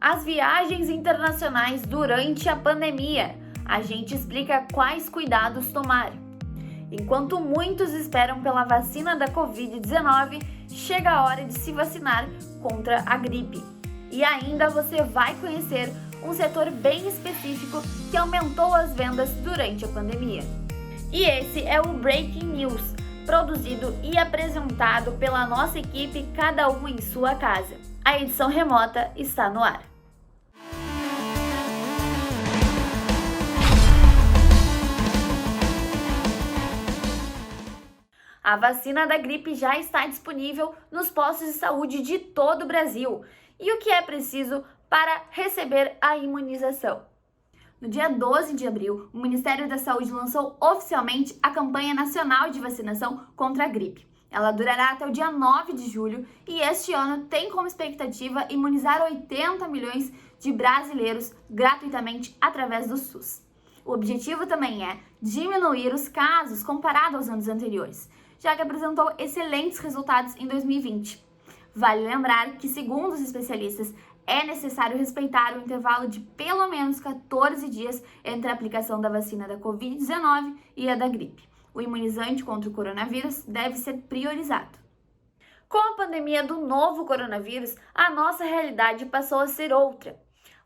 As viagens internacionais durante a pandemia. A gente explica quais cuidados tomar. Enquanto muitos esperam pela vacina da Covid-19, chega a hora de se vacinar contra a gripe. E ainda você vai conhecer um setor bem específico que aumentou as vendas durante a pandemia. E esse é o Breaking News, produzido e apresentado pela nossa equipe, cada um em sua casa. A edição remota está no ar. A vacina da gripe já está disponível nos postos de saúde de todo o Brasil. E o que é preciso para receber a imunização? No dia 12 de abril, o Ministério da Saúde lançou oficialmente a campanha nacional de vacinação contra a gripe. Ela durará até o dia 9 de julho e este ano tem como expectativa imunizar 80 milhões de brasileiros gratuitamente através do SUS. O objetivo também é diminuir os casos comparado aos anos anteriores, já que apresentou excelentes resultados em 2020. Vale lembrar que, segundo os especialistas, é necessário respeitar o intervalo de pelo menos 14 dias entre a aplicação da vacina da Covid-19 e a da gripe. O imunizante contra o coronavírus deve ser priorizado. Com a pandemia do novo coronavírus, a nossa realidade passou a ser outra.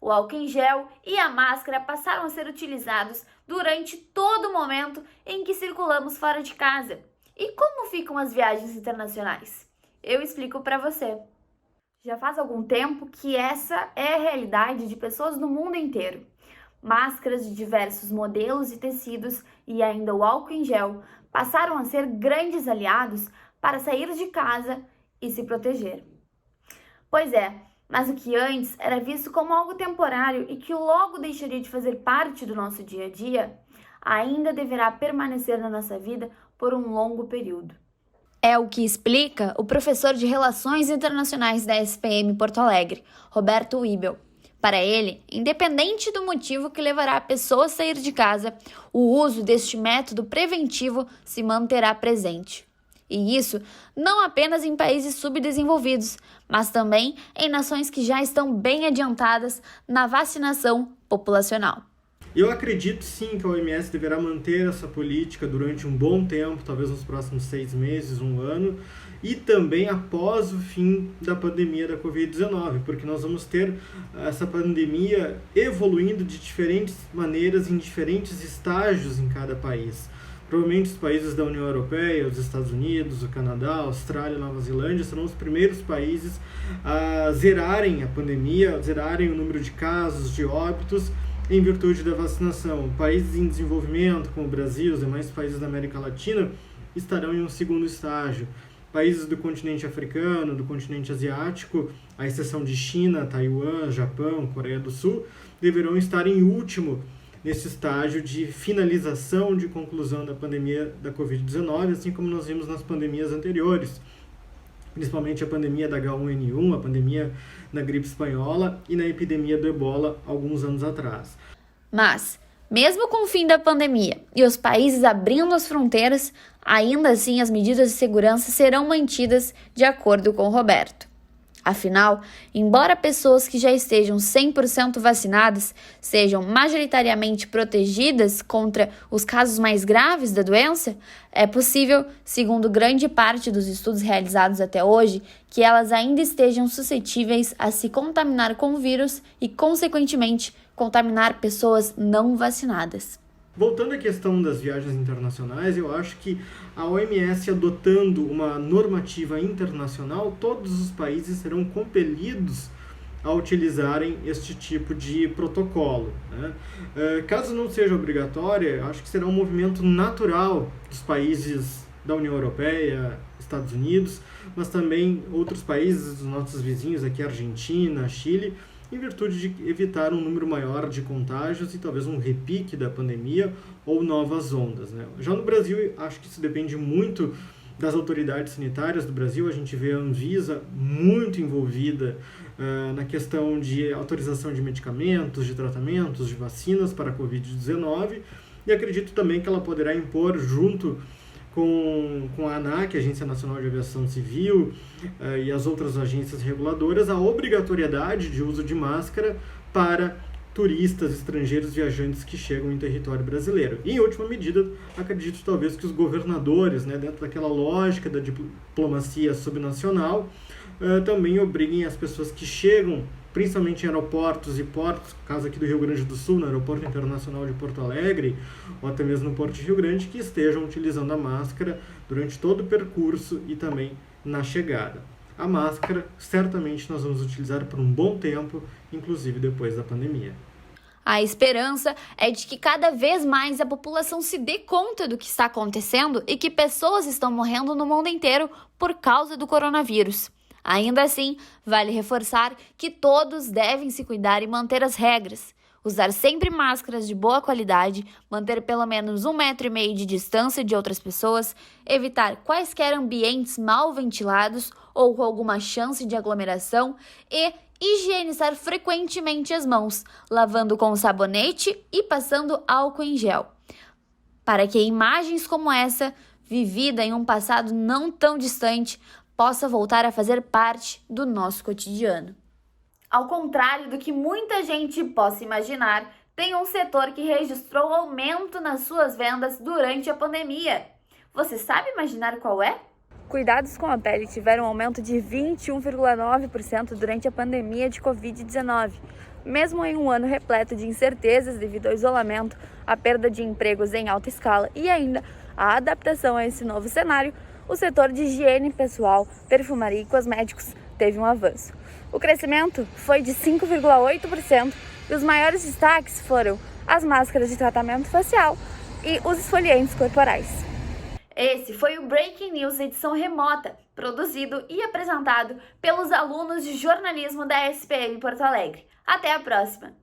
O álcool em gel e a máscara passaram a ser utilizados durante todo o momento em que circulamos fora de casa. E como ficam as viagens internacionais? Eu explico para você. Já faz algum tempo que essa é a realidade de pessoas no mundo inteiro. Máscaras de diversos modelos e tecidos e ainda o álcool em gel passaram a ser grandes aliados para sair de casa e se proteger. Pois é, mas o que antes era visto como algo temporário e que logo deixaria de fazer parte do nosso dia a dia, ainda deverá permanecer na nossa vida por um longo período. É o que explica o professor de Relações Internacionais da SPM Porto Alegre, Roberto Wibel. Para ele, independente do motivo que levará a pessoa a sair de casa, o uso deste método preventivo se manterá presente. E isso não apenas em países subdesenvolvidos, mas também em nações que já estão bem adiantadas na vacinação populacional. Eu acredito sim que a OMS deverá manter essa política durante um bom tempo, talvez nos próximos 6 meses, 1 ano, e também após o fim da pandemia da Covid-19, porque nós vamos ter essa pandemia evoluindo de diferentes maneiras, em diferentes estágios em cada país. Provavelmente os países da União Europeia, os Estados Unidos, o Canadá, a Austrália, a Nova Zelândia serão os primeiros países a zerarem a pandemia, zerarem o número de casos, de óbitos, em virtude da vacinação. Países em desenvolvimento, como o Brasil, os demais países da América Latina, estarão em um segundo estágio. Países do continente africano, do continente asiático, à exceção de China, Taiwan, Japão, Coreia do Sul, deverão estar em último nesse estágio de finalização, de conclusão da pandemia da Covid-19, assim como nós vimos nas pandemias anteriores, principalmente a pandemia da H1N1, a pandemia da gripe espanhola e na epidemia do Ebola alguns anos atrás. Mas, mesmo com o fim da pandemia e os países abrindo as fronteiras, ainda assim as medidas de segurança serão mantidas de acordo com Roberto. Afinal, embora pessoas que já estejam 100% vacinadas sejam majoritariamente protegidas contra os casos mais graves da doença, é possível, segundo grande parte dos estudos realizados até hoje, que elas ainda estejam suscetíveis a se contaminar com o vírus e, consequentemente, contaminar pessoas não vacinadas. Voltando à questão das viagens internacionais, eu acho que a OMS adotando uma normativa internacional, todos os países serão compelidos a utilizarem este tipo de protocolo, né? Caso não seja obrigatória, acho que será um movimento natural dos países da União Europeia, Estados Unidos, mas também outros países, os nossos vizinhos aqui, Argentina, Chile, em virtude de evitar um número maior de contágios e talvez um repique da pandemia ou novas ondas, né? Já no Brasil, acho que isso depende muito das autoridades sanitárias do Brasil. A gente vê a Anvisa muito envolvida na questão de autorização de medicamentos, de tratamentos, de vacinas para a Covid-19, e acredito também que ela poderá impor, junto com a ANAC, Agência Nacional de Aviação Civil, e as outras agências reguladoras, a obrigatoriedade de uso de máscara para turistas estrangeiros viajantes que chegam em território brasileiro. E, em última medida, acredito talvez que os governadores, dentro daquela lógica da diplomacia subnacional, também obriguem as pessoas que chegam, principalmente em aeroportos e portos, caso aqui do Rio Grande do Sul, no Aeroporto Internacional de Porto Alegre, ou até mesmo no Porto de Rio Grande, que estejam utilizando a máscara durante todo o percurso e também na chegada. A máscara, certamente, nós vamos utilizar por um bom tempo, inclusive depois da pandemia. A esperança é de que cada vez mais a população se dê conta do que está acontecendo e que pessoas estão morrendo no mundo inteiro por causa do coronavírus. Ainda assim, vale reforçar que todos devem se cuidar e manter as regras. Usar sempre máscaras de boa qualidade, manter pelo menos 1,5 metro de distância de outras pessoas, evitar quaisquer ambientes mal ventilados ou com alguma chance de aglomeração e higienizar frequentemente as mãos, lavando com sabonete e passando álcool em gel. Para que imagens como essa, vivida em um passado não tão distante, possa voltar a fazer parte do nosso cotidiano. Ao contrário do que muita gente possa imaginar, tem um setor que registrou aumento nas suas vendas durante a pandemia. Você sabe imaginar qual é? Cuidados com a pele tiveram um aumento de 21,9% durante a pandemia de Covid-19. Mesmo em um ano repleto de incertezas devido ao isolamento, a perda de empregos em alta escala e ainda a adaptação a esse novo cenário, o setor de higiene pessoal, perfumaria e cosméticos teve um avanço. O crescimento foi de 5,8% e os maiores destaques foram as máscaras de tratamento facial e os esfoliantes corporais. Esse foi o Breaking News edição remota, produzido e apresentado pelos alunos de jornalismo da SPM Porto Alegre. Até a próxima!